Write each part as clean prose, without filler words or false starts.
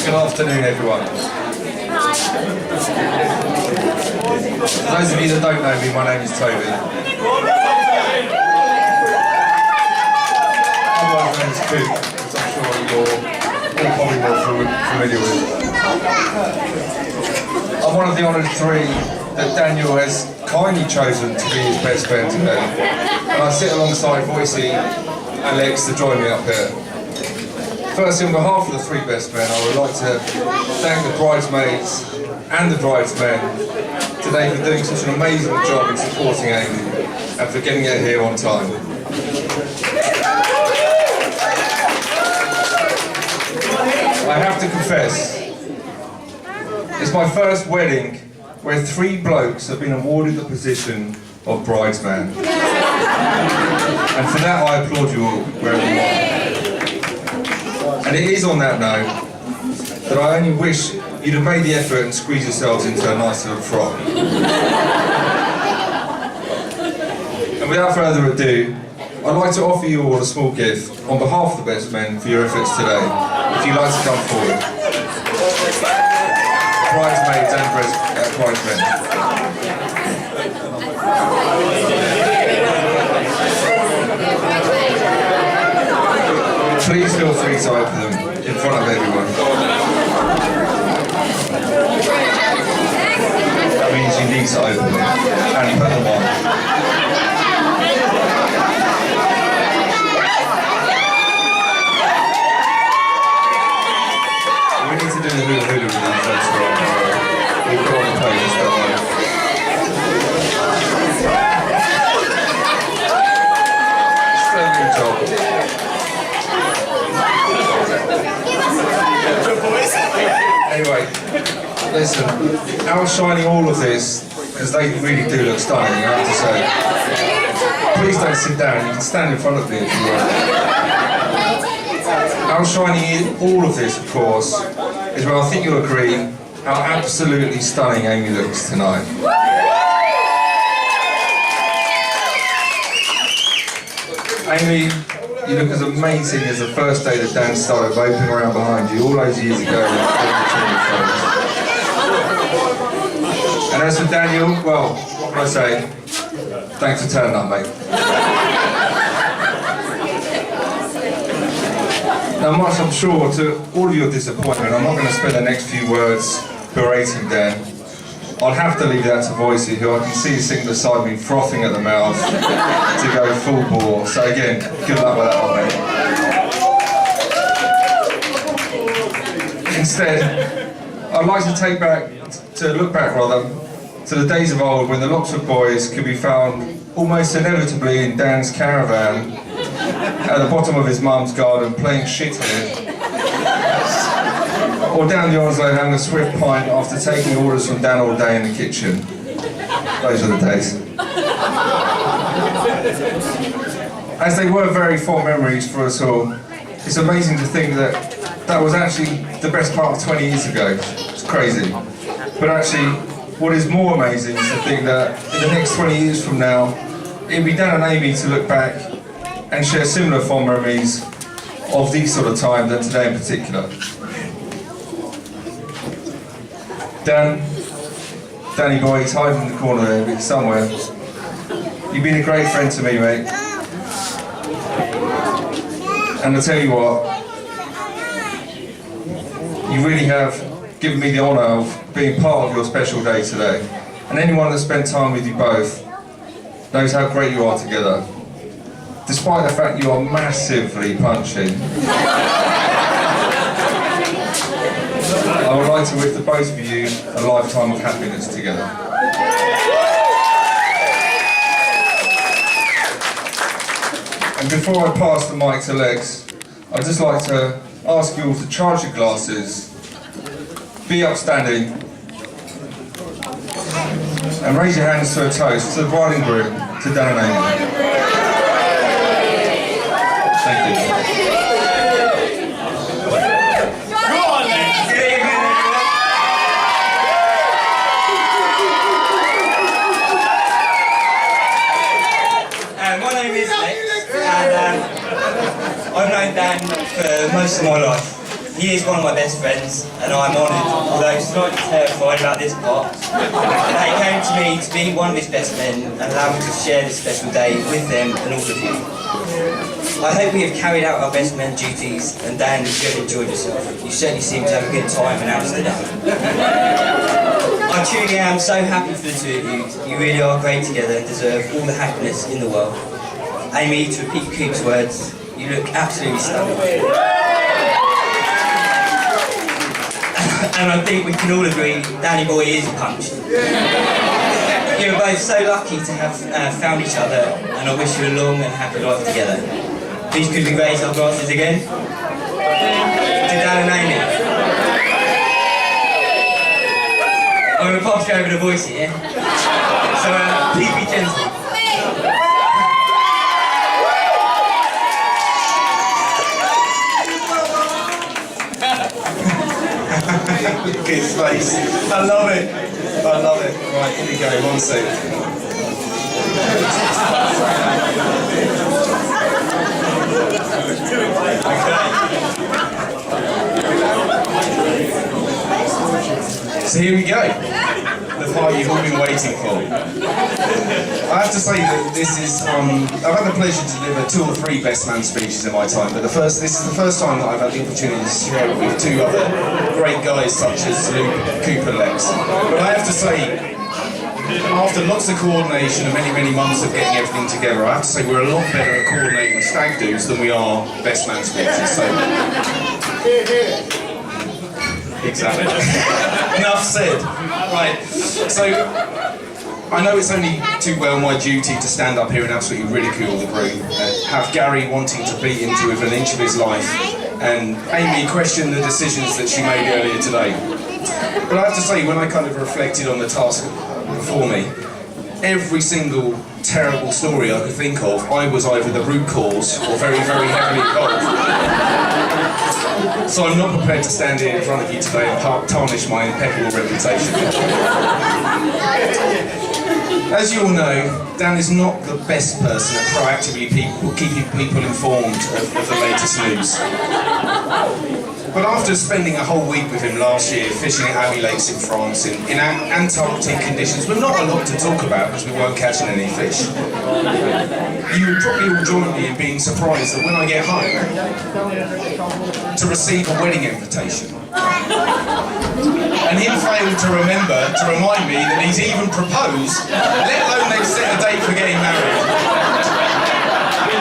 Good afternoon, everyone. For those of you that don't know me, my name is Toby. Otherwise known as Coop, which I'm sure you're all probably more familiar with. I'm one of the honoured three that Daniel has kindly chosen to be his best friend today. And I sit alongside Voicey and Lex to join me up here. Firstly, on behalf of the three best men, I would like to thank the bridesmaids and the bridesmen today for doing such an amazing job in supporting Amy and for getting her here on time. I have to confess, it's my first wedding where three blokes have been awarded the position of bridesman. And for that I applaud you all, wherever you are. And it is on that note that I only wish you'd have made the effort and squeezed yourselves into a nice little frock. And without further ado, I'd like to offer you all a small gift on behalf of the best men for your efforts today. If you'd like to come forward. Bridesmaids and bridesmen. Please feel free to open them in front of everyone. That means you need to open them and put them on. We need to do the hula hula with them first. We've got all the poses, don't we? Good job. Anyway, listen, outshining all of this, because they really do look stunning, I have to say. Please don't sit down, you can stand in front of me if you want. Outshining all of this, of course, is where I think you'll agree how absolutely stunning Amy looks tonight. Amy, you look as amazing as the first day that Dan started vaping around behind you all those years ago. And as for Daniel, well, what can I say? Thanks for turning up, mate. Now, much I'm sure to all of your disappointment, I'm not going to spend the next few words berating Dan. I'll have to leave that to Voicey, who I can see sitting beside me frothing at the mouth to go full bore. So again, good luck with that one, mate. Instead, I'd like to look back to the days of old when the Loxford boys could be found almost inevitably in Dan's caravan at the bottom of his mum's garden playing shit here. Or down the Onslow having a swift pint after taking orders from Dan all day in the kitchen. Those are the days. As they were very fond memories for us all, it's amazing to think that that was actually the best part of 20 years ago. It's crazy. But actually, what is more amazing is to think that in the next 20 years from now, it'll be Dan and Amy to look back and share similar fond memories of these sort of times than today in particular. Danny boy, he's hiding in the corner there, but he's somewhere. You've been a great friend to me, mate. And I'll tell you what, you really have given me the honour of being part of your special day today. And anyone that spent time with you both knows how great you are together. Despite the fact you are massively punching. I would like to wish the both of you a lifetime of happiness together. And before I pass the mic to Lex, I'd just like to ask you all to charge your glasses, be upstanding, and raise your hands to a toast to the bride and groom, to Dan and Amy. Thank you. My name is Lex, and I've known Dan for most of my life. He is one of my best friends, and I'm honoured, although slightly terrified about this part, that he came to me to be one of his best men and allow me to share this special day with them and all of you. I hope we have carried out our best men duties, and Dan, you have enjoyed yourself. You certainly seem to have a good time in Amsterdam. I truly am so happy for the two of you. You really are great together and deserve all the happiness in the world. Amy, to repeat Coop's words, you look absolutely stunning. And I think we can all agree, Danny boy is a punch. You are both so lucky to have found each other, and I wish you a long and happy life together. Please could we raise our glasses again? To Dan and Amy. I'm going to pass you over the voice here. So please be gentle. Look at his face. I love it. I love it. Right, here we go. One sec. Okay. So here we go. The part you've all been waiting for. I have to say that this is, I've had the pleasure to deliver 2 or 3 best man speeches in my time, but this is the first time that I've had the opportunity to share it with 2 other great guys such as Luke, Coop and Lex. But I have to say, after lots of coordination and many, many months of getting everything together, I have to say we're a lot better at coordinating stag do's than we are best man speeches. So, exactly. Enough said. Right. So, I know it's only too well my duty to stand up here and absolutely ridicule the group, have Gary wanting to beat into within an inch of his life, and Amy question the decisions that she made earlier today. But I have to say, when I kind of reflected on the task before me, every single terrible story I could think of, I was either the root cause or very, very heavily involved. So I'm not prepared to stand here in front of you today and tarnish my impeccable reputation. As you all know, Dan is not the best person at proactively keeping people informed of the latest news. But after spending a whole week with him last year fishing at Abbey Lakes in France in Antarctic conditions with not a lot to talk about because we weren't catching any fish, you would probably all join me in being surprised that when I get home to receive a wedding invitation and him failed to remind me that he's even proposed, let alone they've set a date for getting married.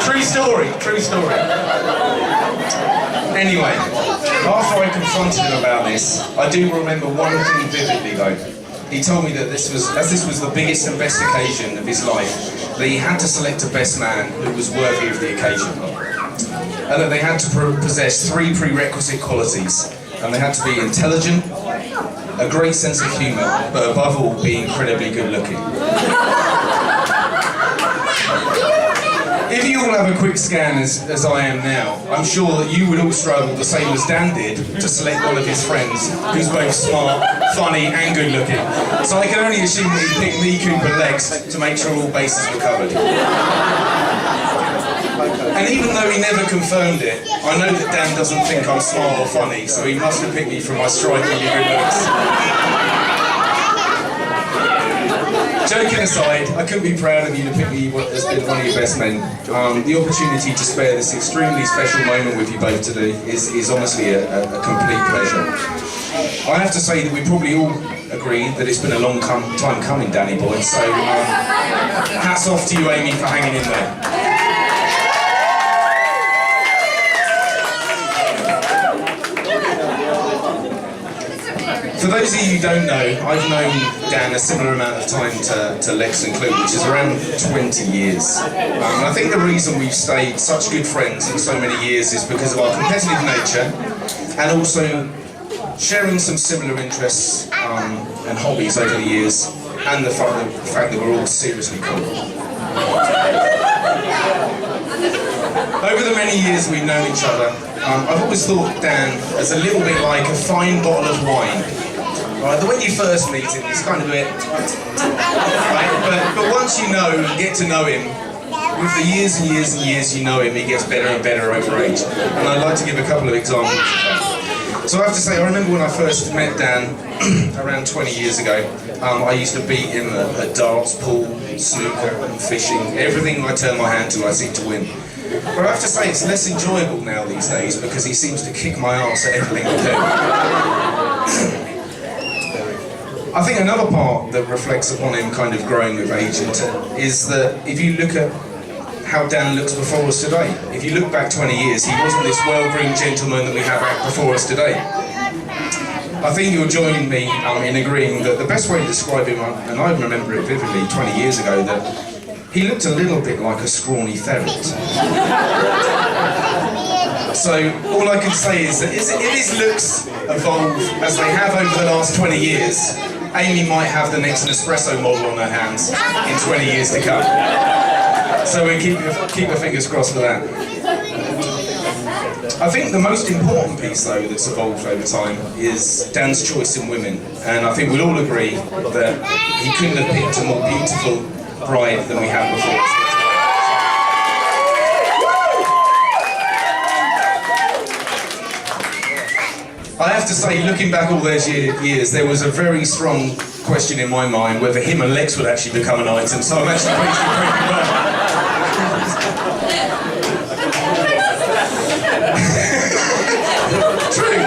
True story, true story. Anyway, after I confronted him about this, I do remember one thing vividly though. He told me that as this was the biggest and best occasion of his life, that he had to select a best man who was worthy of the occasion. And that they had to possess 3 prerequisite qualities. And they had to be intelligent, a great sense of humour, but above all, be incredibly good looking. If you all have a quick scan as I am now, I'm sure that you would all struggle the same as Dan did to select one of his friends who's both smart, funny and good looking. So I can only assume that he picked me, Coop and Lex to make sure all bases were covered. And even though he never confirmed it, I know that Dan doesn't think I'm smart or funny, so he must have picked me for my strikingly good looks. Joking aside, I couldn't be proud of you to pick me as being one of your best men. The opportunity to spare this extremely special moment with you both today is honestly a complete pleasure. I have to say that we probably all agree that it's been a long time coming, Danny boy, so hats off to you, Amy, for hanging in there. For those of you who don't know, I've known Dan a similar amount of time to Lex and Clue, which is around 20 years. I think the reason we've stayed such good friends in so many years is because of our competitive nature and also sharing some similar interests and hobbies over the years, and the fact that we're all seriously cool. Over the many years we've known each other, I've always thought Dan as a little bit like a fine bottle of wine. Right, that when you first meet him, it's kind of a bit, right? But once you know and get to know him, with the years and years and years you know him, he gets better and better over age. And I'd like to give a couple of examples of that. So I have to say, I remember when I first met Dan around 20 years ago. I used to beat him at darts, pool, snooker and fishing. Everything I turn my hand to, I seem to win. But I have to say, it's less enjoyable now these days because he seems to kick my arse at everything I do. I think another part that reflects upon him kind of growing with age is that if you look at how Dan looks before us today, if you look back 20 years, he wasn't this well-groomed gentleman that we have out before us today. I think you'll join me in agreeing that the best way to describe him, and I remember it vividly 20 years ago, that he looked a little bit like a scrawny ferret. So all I can say is that if his looks evolve as they have over the last 20 years, Amy might have the next Nespresso model on her hands in 20 years to come. So we keep our fingers crossed for that. I think the most important piece, though, that's evolved over time is Dan's choice in women. And I think we'll all agree that he couldn't have picked a more beautiful bride than we had before. I have to say, looking back all those years, there was a very strong question in my mind whether him and Lex would actually become an item, so I'm actually pleased to prove it wrong. True.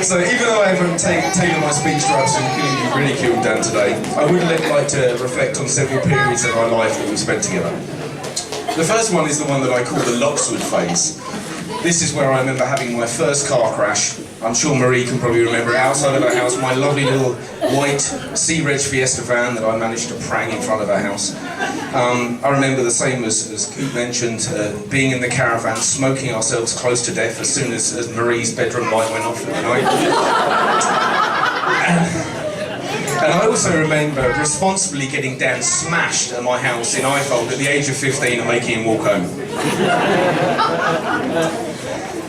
So even though I haven't taken my speech straps and completely ridiculed Dan today, I would like to reflect on several periods of our life that we spent together. The first one is the one that I call the Lockswood phase. This is where I remember having my first car crash. I'm sure Marie can probably remember it. Outside of our house, my lovely little white Sea Reg Fiesta van that I managed to prang in front of our house. I remember the same as Coop mentioned, being in the caravan, smoking ourselves close to death as soon as Marie's bedroom light went off at night. And I also remember responsibly getting Dan smashed at my house in Eiffel at the age of 15 and making him walk home.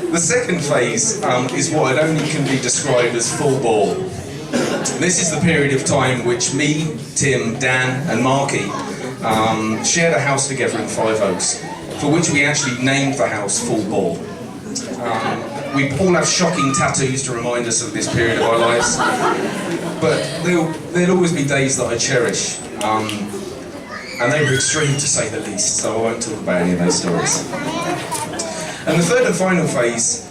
The second phase is what only can be described as full bore. This is the period of time which me, Tim, Dan and Marky shared a house together in Five Oaks, for which we actually named the house Full Bore. We all have shocking tattoos to remind us of this period of our lives, but there'll always be days that I cherish, and they were extreme to say the least, so I won't talk about any of those stories. And the third and final phase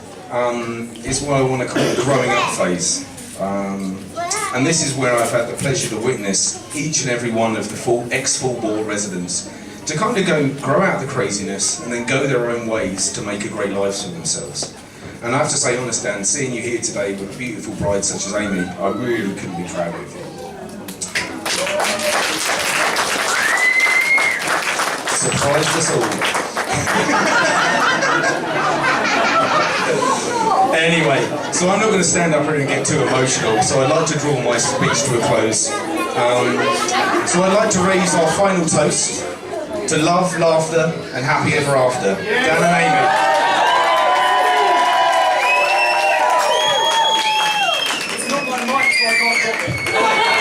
is what I want to call the growing up phase. And this is where I've had the pleasure to witness each and every one of the ex-Full Bore residents to kind of grow out the craziness and then go their own ways to make a great life for themselves. And I have to say, honest Dan, seeing you here today with a beautiful bride such as Amy, I really couldn't be prouder of you. Surprised us all. Anyway, so I'm not going to stand up here and get too emotional, so I'd like to draw my speech to a close. So I'd like to raise our final toast to love, laughter, and happy ever after. Dan and Amy. It's not my mic, so I can't drop it.